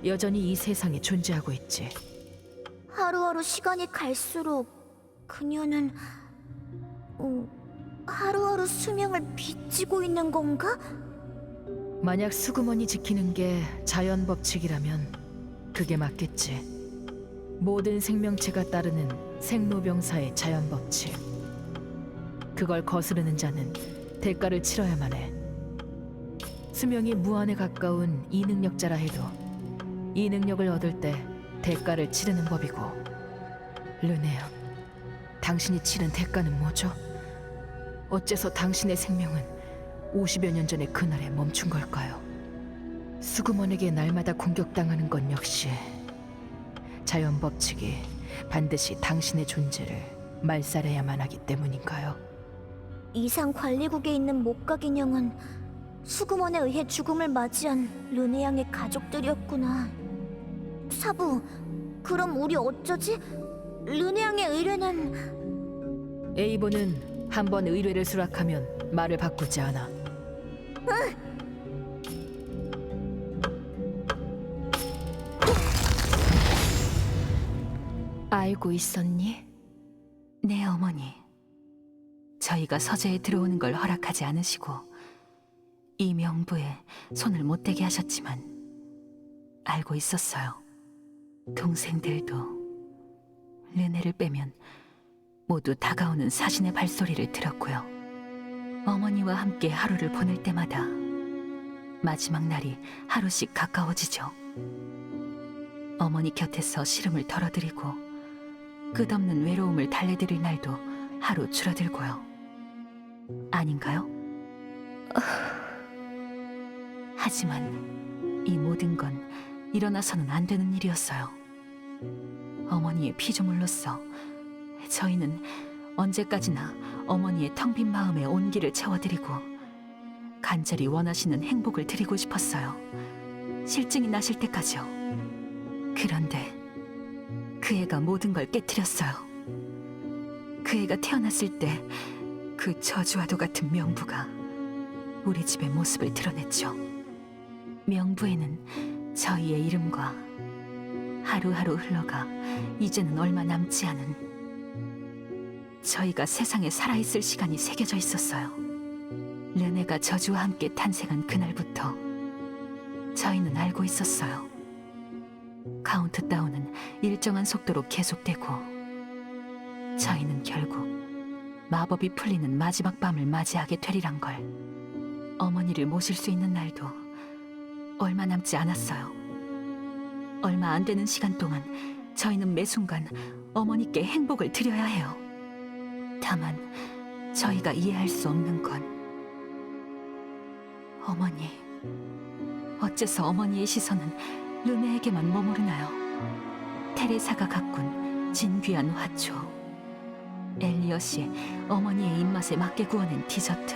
여전히 이 세상에 존재하고 있지. 하루하루 시간이 갈수록 그녀는 하루하루 수명을 빚지고 있는 건가? 만약 수구먼이 지키는 게 자연 법칙이라면 그게 맞겠지. 모든 생명체가 따르는 생로병사의 자연 법칙. 그걸 거스르는 자는 대가를 치러야만 해. 수명이 무한에 가까운 이능력자라 해도 이 능력을 얻을 때 대가를 치르는 법이고. 르네양, 당신이 치른 대가는 뭐죠? 어째서 당신의 생명은 50여 년 전의 그날에 멈춘 걸까요? 수구먼에게 날마다 공격당하는 건 역시 자연 법칙이 반드시 당신의 존재를 말살해야만 하기 때문인가요? 이상 관리국에 있는 목각 인형은 수구먼에 의해 죽음을 맞이한 르네양의 가족들이었구나. 사부, 그럼 우리 어쩌지? 르네양의 의뢰는... 에이보는 한번 의뢰를 수락하면 말을 바꾸지 않아. 알고 있었니? 네, 어머니. 저희가 서재에 들어오는 걸 허락하지 않으시고 이 명부에 손을 못 대게 하셨지만 알고 있었어요. 동생들도 르네를 빼면 모두 다가오는 사신의 발소리를 들었고요. 어머니와 함께 하루를 보낼 때마다 마지막 날이 하루씩 가까워지죠. 어머니 곁에서 시름을 덜어드리고 끝없는 외로움을 달래드릴 날도 하루 줄어들고요. 아닌가요? 하지만 이 모든 건 일어나서는 안 되는 일이었어요. 어머니의 피조물로서 저희는 언제까지나 어머니의 텅 빈 마음에 온기를 채워드리고 간절히 원하시는 행복을 드리고 싶었어요. 실증이 나실 때까지요. 그런데 그 애가 모든 걸 깨뜨렸어요. 그 애가 태어났을 때 그 저주와도 같은 명부가 우리 집의 모습을 드러냈죠. 명부에는 저희의 이름과 하루하루 흘러가 이제는 얼마 남지 않은 저희가 세상에 살아있을 시간이 새겨져 있었어요. 르네가 저주와 함께 탄생한 그날부터 저희는 알고 있었어요. 카운트다운은 일정한 속도로 계속되고 저희는 결국 마법이 풀리는 마지막 밤을 맞이하게 되리란 걸. 어머니를 모실 수 있는 날도 얼마 남지 않았어요. 얼마 안 되는 시간 동안 저희는 매 순간 어머니께 행복을 드려야 해요. 다만 저희가 이해할 수 없는 건 어머니, 어째서 어머니의 시선은 르네에게만 머무르나요? 테레사가 가꾼 진귀한 화초, 엘리엇이 어머니의 입맛에 맞게 구워낸 디저트,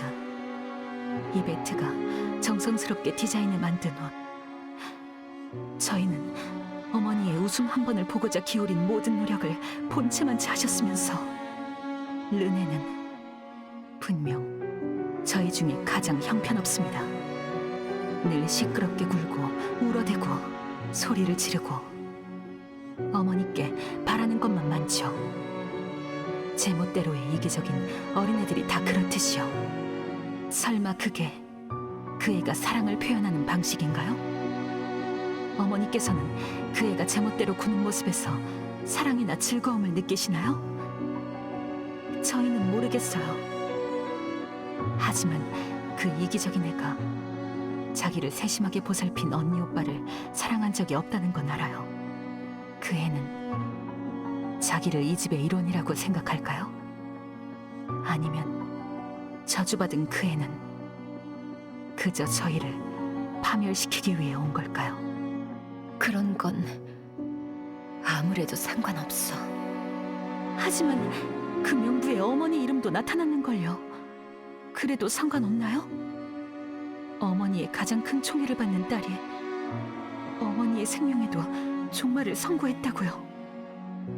이베트가 정성스럽게 디자인해 만든 옷. 저희는 어머니의 웃음 한 번을 보고자 기울인 모든 노력을 본체만 하셨으면서 르네는 분명 저희 중에 가장 형편없습니다. 늘 시끄럽게 굴고 울어대고 소리를 지르고 어머니께 바라는 것만 많죠. 제멋대로의 이기적인 어린애들이 다 그렇듯이요. 설마 그게 그 애가 사랑을 표현하는 방식인가요? 어머니께서는 그 애가 제멋대로 구는 모습에서 사랑이나 즐거움을 느끼시나요? 저희는 모르겠어요. 하지만 그 이기적인 애가 자기를 세심하게 보살핀 언니 오빠를 사랑한 적이 없다는 건 알아요. 그 애는 자기를 이 집의 일원이라고 생각할까요? 아니면 저주받은 그 애는 그저 저희를 파멸시키기 위해 온 걸까요? 그런 건 아무래도 상관없어. 하지만 그 명부에 어머니 이름도 나타났는걸요. 그래도 상관없나요? 어머니의 가장 큰 총애를 받는 딸이 어머니의 생명에도 종말을 선고했다고요.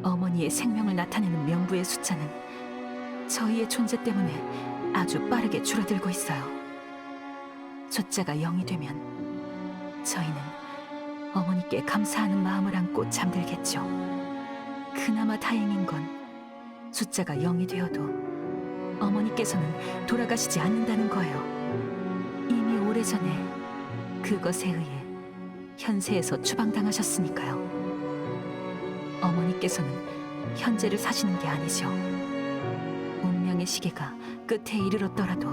어머니의 생명을 나타내는 명부의 숫자는 저희의 존재 때문에 아주 빠르게 줄어들고 있어요. 숫자가 0이 되면 저희는 어머니께 감사하는 마음을 안고 잠들겠죠. 그나마 다행인 건 숫자가 0이 되어도 어머니께서는 돌아가시지 않는다는 거예요. 이미 오래전에 그것에 의해 현세에서 추방당하셨으니까요. 어머니께서는 현재를 사시는 게 아니죠. 운명의 시계가 끝에 이르렀더라도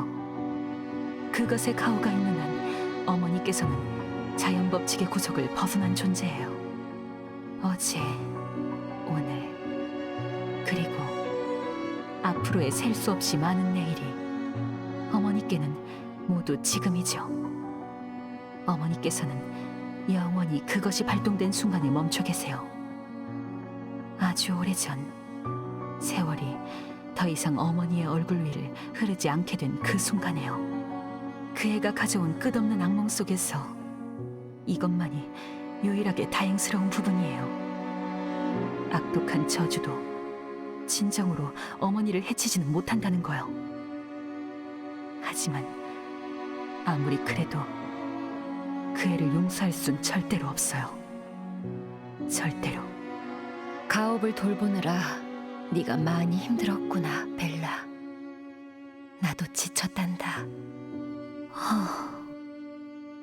그것의 가오가 있는 한 어머니께서는 자연 법칙의 구속을 벗어난 존재예요. 어제, 오늘, 그리고 앞으로의 셀 수 없이 많은 내일이 어머니께는 모두 지금이죠. 어머니께서는 영원히 그것이 발동된 순간에 멈춰 계세요. 아주 오래전 세월이 더 이상 어머니의 얼굴 위를 흐르지 않게 된 그 순간에요. 그 애가 가져온 끝없는 악몽 속에서 이것만이 유일하게 다행스러운 부분이에요. 악독한 저주도 진정으로 어머니를 해치지는 못한다는 거요. 하지만 아무리 그래도 그 애를 용서할 순 절대로 없어요. 절대로. 가업을 돌보느라 네가 많이 힘들었구나, 벨라. 나도 지쳤단다.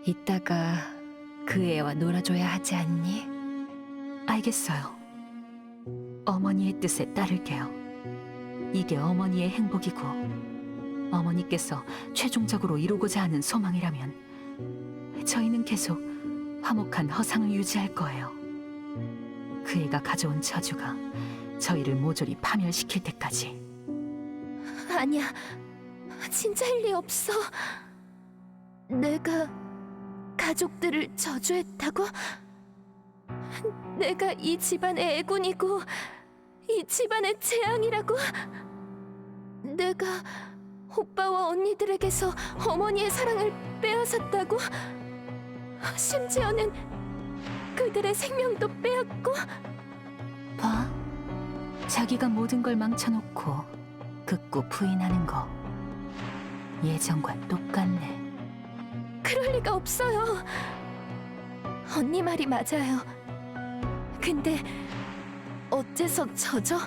이따가 그 애와 놀아줘야 하지 않니? 알겠어요. 어머니의 뜻에 따를게요. 이게 어머니의 행복이고 어머니께서 최종적으로 이루고자 하는 소망이라면 저희는 계속 화목한 허상을 유지할 거예요. 그 애가 가져온 저주가 저희를 모조리 파멸시킬 때까지. 아니야, 진짜일 리 없어. 내가 가족들을 저주했다고? 내가 이 집안의 애군이고 이 집안의 재앙이라고? 내가 오빠와 언니들에게서 어머니의 사랑을 빼앗았다고? 심지어는 그들의 생명도 빼앗고. 봐, 자기가 모든 걸 망쳐놓고 극구 부인하는 거 예전과 똑같네. 그럴 리가 없어요. 언니 말이 맞아요. 근데 어째서 저죠?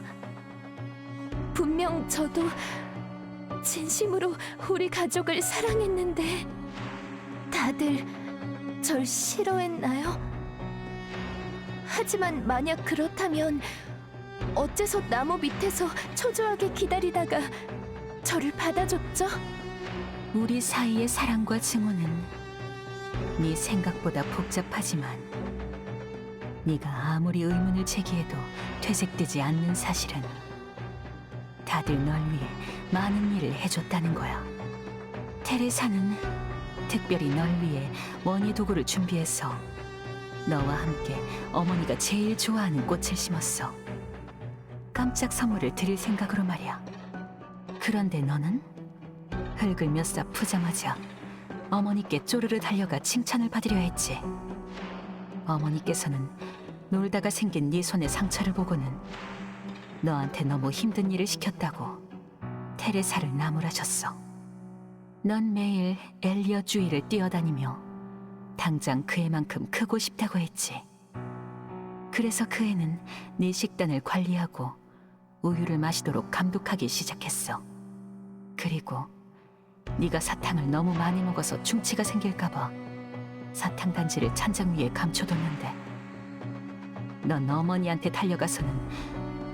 분명 저도 진심으로 우리 가족을 사랑했는데 다들 절 싫어했나요? 하지만 만약 그렇다면 어째서 나무 밑에서 초조하게 기다리다가 저를 받아줬죠? 우리 사이의 사랑과 증오는 네 생각보다 복잡하지만 네가 아무리 의문을 제기해도 퇴색되지 않는 사실은 다들 널 위해 많은 일을 해줬다는 거야. 테레사는 특별히 널 위해 원예 도구를 준비해서 너와 함께 어머니가 제일 좋아하는 꽃을 심었어. 깜짝 선물을 드릴 생각으로 말이야. 그런데 너는 흙을 몇 삽 푸자마자 어머니께 쪼르르 달려가 칭찬을 받으려 했지. 어머니께서는 놀다가 생긴 네 손의 상처를 보고는 너한테 너무 힘든 일을 시켰다고 테레사를 나무라셨어. 넌 매일 엘리엇 주위를 뛰어다니며 당장 그 애만큼 크고 싶다고 했지. 그래서 그 애는 네 식단을 관리하고 우유를 마시도록 감독하기 시작했어. 그리고 네가 사탕을 너무 많이 먹어서 충치가 생길까봐 사탕 단지를 찬장 위에 감춰뒀는데 넌 어머니한테 달려가서는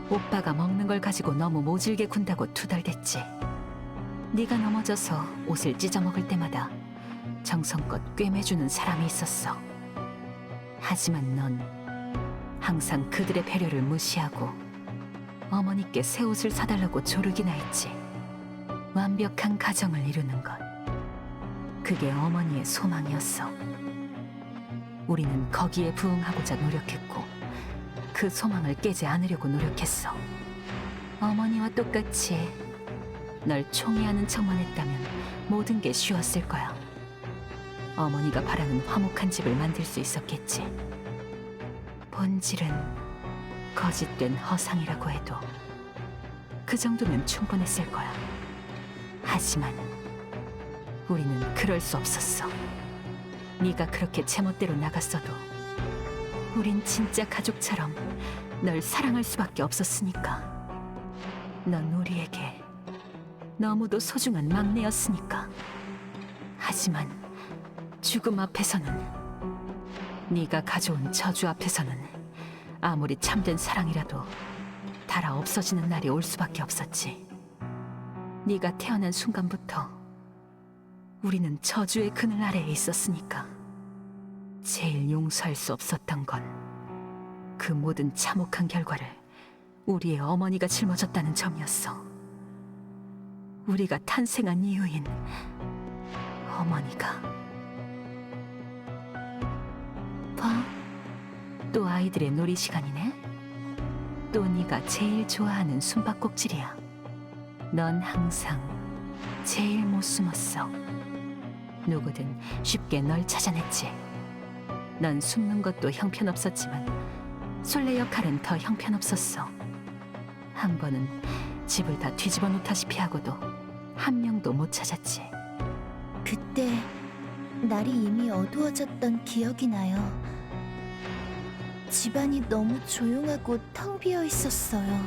오빠가 먹는 걸 가지고 너무 모질게 군다고 투덜댔지. 네가 넘어져서 옷을 찢어먹을 때마다 정성껏 꿰매주는 사람이 있었어. 하지만 넌 항상 그들의 배려를 무시하고 어머니께 새 옷을 사달라고 조르기나 했지. 완벽한 가정을 이루는 것, 그게 어머니의 소망이었어. 우리는 거기에 부응하고자 노력했고 그 소망을 깨지 않으려고 노력했어. 어머니와 똑같이 널 총애하는 척만 했다면 모든 게 쉬웠을 거야. 어머니가 바라는 화목한 집을 만들 수 있었겠지. 본질은 거짓된 허상이라고 해도 그 정도면 충분했을 거야. 하지만 우리는 그럴 수 없었어. 네가 그렇게 제멋대로 나갔어도 우린 진짜 가족처럼 널 사랑할 수밖에 없었으니까. 넌 우리에게 너무도 소중한 막내였으니까. 하지만 죽음 앞에서는, 네가 가져온 저주 앞에서는 아무리 참된 사랑이라도 달아 없어지는 날이 올 수밖에 없었지. 네가 태어난 순간부터 우리는 저주의 그늘 아래에 있었으니까. 제일 용서할 수 없었던 건 그 모든 참혹한 결과를 우리의 어머니가 짊어졌다는 점이었어. 우리가 탄생한 이유인 어머니가. 봐, 또 아이들의 놀이 시간이네. 또 네가 제일 좋아하는 숨바꼭질이야. 넌 항상 제일 못 숨었어. 누구든 쉽게 널 찾아냈지. 넌 숨는 것도 형편없었지만 술래 역할은 더 형편없었어. 한 번은 집을 다 뒤집어 놓다시피 하고도 한 명도 못 찾았지. 그때 날이 이미 어두워졌던 기억이 나요. 집안이 너무 조용하고 텅 비어 있었어요.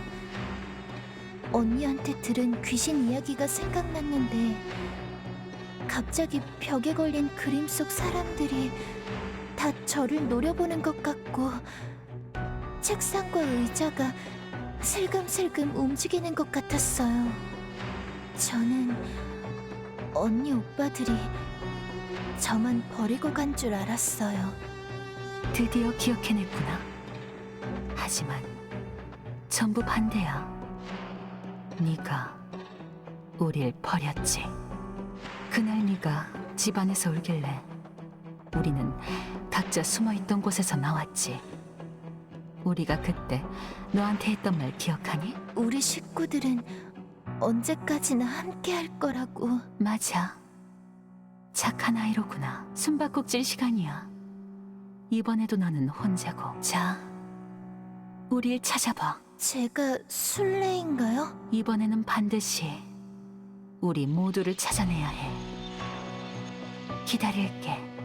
언니한테 들은 귀신 이야기가 생각났는데 갑자기 벽에 걸린 그림 속 사람들이 다 저를 노려보는 것 같고 책상과 의자가 슬금슬금 움직이는 것 같았어요. 저는 언니 오빠들이 저만 버리고 간 줄 알았어요. 드디어 기억해냈구나. 하지만 전부 반대야. 네가 우릴 버렸지. 그날 네가 집안에서 울길래 우리는 각자 숨어있던 곳에서 나왔지. 우리가 그때 너한테 했던 말 기억하니? 우리 식구들은 언제까지나 함께 할 거라고. 맞아. 착한 아이로구나. 숨바꼭질 시간이야. 이번에도 너는 혼자고. 자, 우릴 찾아봐. 제가 술래인가요? 이번에는 반드시 우리 모두를 찾아내야 해. 기다릴게.